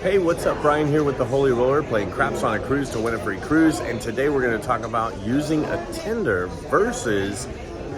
Hey, what's up? Brian here with the Holy Roller, playing craps on a cruise to win a free cruise. And today we're going to talk about using a tender versus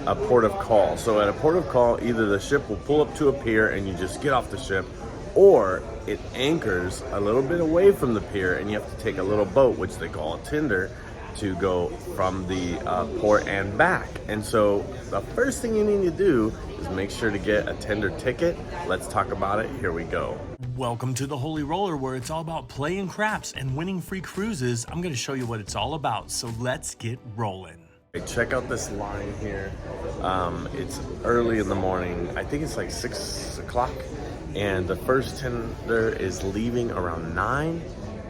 a port of call. So at a port of call, either the ship will pull up to a pier and you just get off the ship, or it anchors a little bit away from the pier and you have to take a little boat, which they call a tender, to go from the port and back. And so the first thing you need to do is make sure to get a tender ticket. Let's talk about it. Here we go. Welcome to the Holy Roller, where it's all about playing craps and winning free cruises. I'm going to show you what it's all about, so let's get rolling. Hey, check out this line here. It's early in the morning. I think it's like 6 o'clock, and the first tender is leaving around 9.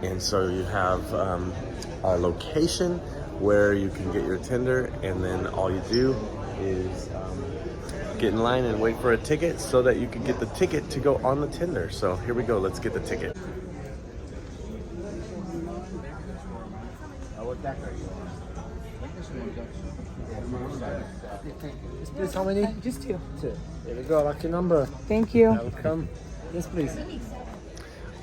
And so you have a location where you can get your tender, and then all you do is get in line and wait for a ticket so that you can get the ticket to go on the tender. So here we go, let's get the ticket. What deck are you on? Yes, please, how many? Just two. Two. There we go, lucky number. Thank you. Welcome. Yes, please.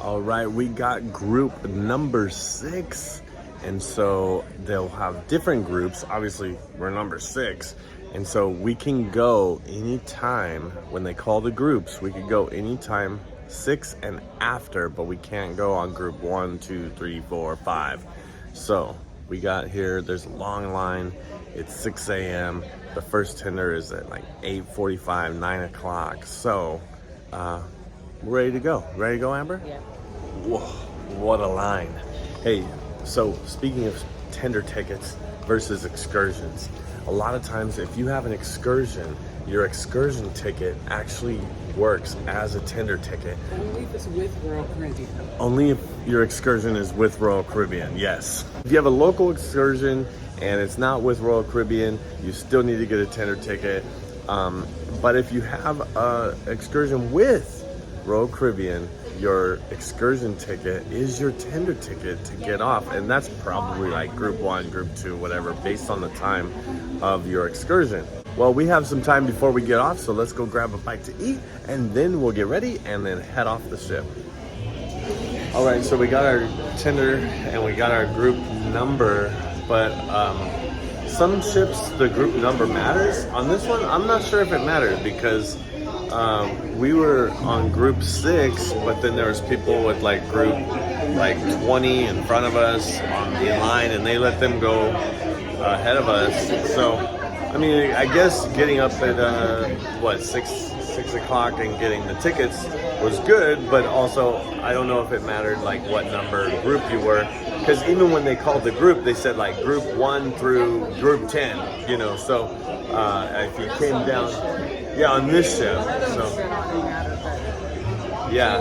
All right, we got group number 6. And so they'll have different groups. Obviously, we're number 6. And so we can go anytime when they call the groups. We could go anytime 6 and after, but we can't go on group 1, 2, 3, 4, 5. So we got here, there's a long line. It's 6 a.m. The first tender is at like 8:45, 9 o'clock. So we're ready to go. Ready to go, Amber? Yeah. Whoa, what a line. Hey, so speaking of tender tickets versus excursions, a lot of times if you have an excursion, your excursion ticket actually works as a tender ticket. Only if it's with Royal Caribbean. Only if your excursion is with Royal Caribbean, yes. If you have a local excursion and it's not with Royal Caribbean, you still need to get a tender ticket. But if you have an excursion with Royal Caribbean, your excursion ticket is your tender ticket to get off, and that's probably like group 1, group 2, whatever, based on the time of your excursion. Well, we have some time before we get off, so let's go grab a bite to eat, and then we'll get ready and then head off the ship. All right, so we got our tender and we got our group number, but some ships the group number matters. On this one, I'm not sure if it mattered, because we were on group 6, but then there was people with like group 20 in front of us in line, and they let them go ahead of us. So I mean, I guess getting up at 6 o'clock and getting the tickets was good, but also I don't know if it mattered like what number group you were, because even when they called the group, they said like group 1 through group 10, you know. So if you came down, yeah, on this ship, so yeah,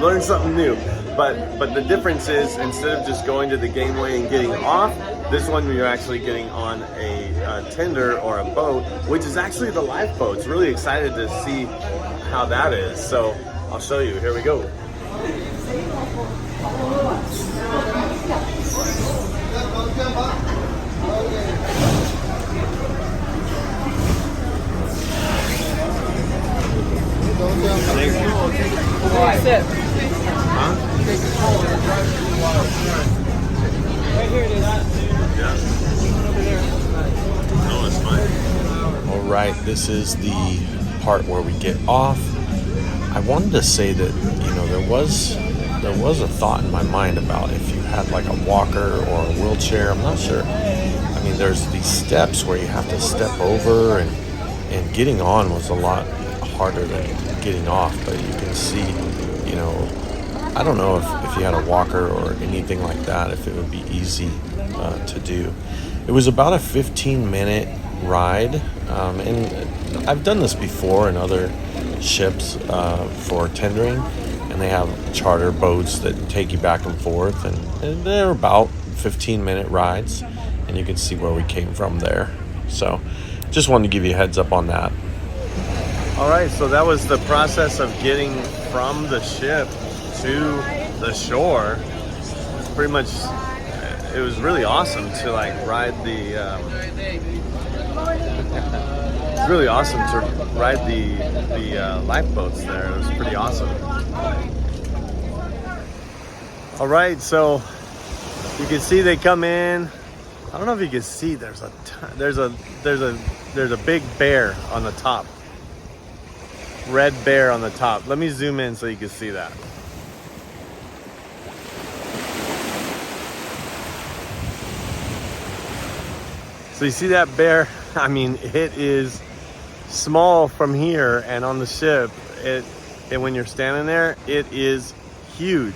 learn something new. But the difference is, instead of just going to the gameway and getting off, this one you're actually getting on a tender or a boat, which is actually the lifeboat. Really excited to see how that is. So I'll show you. Here we go. Huh? Right here it is. Yeah. No, it's fine. All right, this is the part where we get off. I wanted to say that, you know, there was a thought in my mind about if you had like a walker or a wheelchair. I'm not sure. I mean, there's these steps where you have to step over, and getting on was a lot harder than getting off. But you can see, you know, I don't know if you had a walker or anything like that, if it would be easy to do. It was about a 15-minute ride, and I've done this before in other ships for tendering, and they have charter boats that take you back and forth, and they're about 15-minute rides, and you can see where we came from there. So just wanted to give you a heads up on that. All right, so that was the process of getting from the ship to the shore. Pretty much, it was really awesome to like ride the it's really awesome to ride the lifeboats there. It was pretty awesome. All right, so you can see they come in. I don't know if you can see. There's a big bear on the top. Red bear on the top. Let me zoom in so you can see that. So you see that bear? I mean, it is small from here, and on the ship, and when you're standing there, it is huge.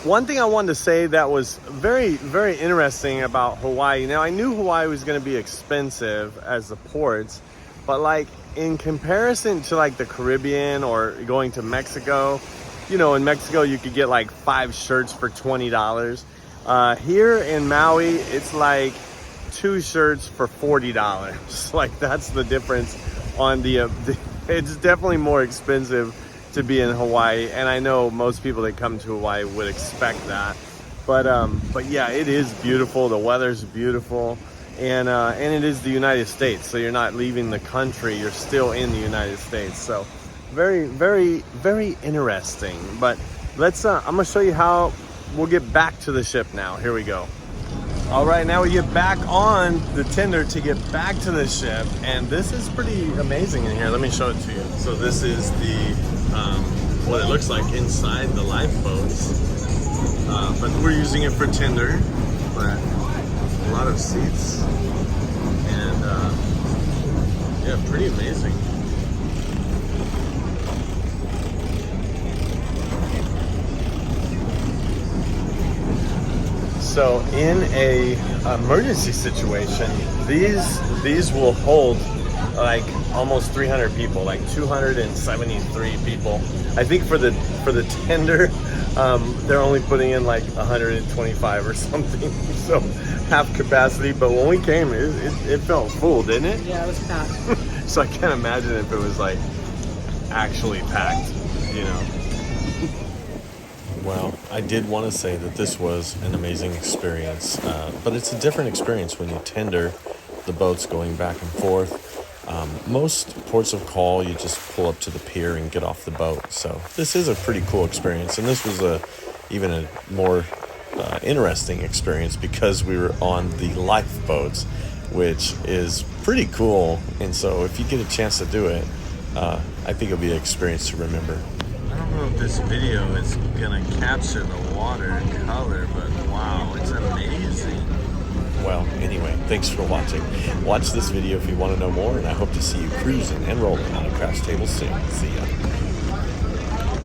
One thing I wanted to say that was very, very interesting about Hawaii. Now, I knew Hawaii was going to be expensive as the ports, but like in comparison to like the Caribbean or going to Mexico, you know, in Mexico, you could get like 5 shirts for $20. Here in Maui, it's like 2 shirts for $40. Like that's the difference on it's definitely more expensive to be in Hawaii, and I know most people that come to Hawaii would expect that, but yeah, it is beautiful. The weather's beautiful, and it is the United States, so you're not leaving the country, you're still in the United States. So very, very, very interesting. But let's I'm gonna show you how we'll get back to the ship now. Here we go. All right, now we get back on the tender to get back to the ship, and this is pretty amazing in here. Let me show it to you. So this is the what it looks like inside the lifeboats, but we're using it for tender. But a lot of seats, and yeah, pretty amazing. So in a emergency situation, these will hold like almost 300 people, like 273 people. I think for the tender, they're only putting in like 125 or something, so half capacity. But when we came, it felt full, didn't it? Yeah, it was packed. So I can't imagine if it was like actually packed, you know. Well, I did want to say that this was an amazing experience, but it's a different experience when you tender the boats going back and forth. Most ports of call, you just pull up to the pier and get off the boat. So this is a pretty cool experience, and this was even a more interesting experience because we were on the lifeboats, which is pretty cool. And so if you get a chance to do it, I think it'll be an experience to remember. I don't know if this video is gonna capture the water color, but wow, it's amazing. Well, anyway, thanks for watching. Watch this video if you want to know more, and I hope to see you cruising and rolling on a crash table soon. See ya.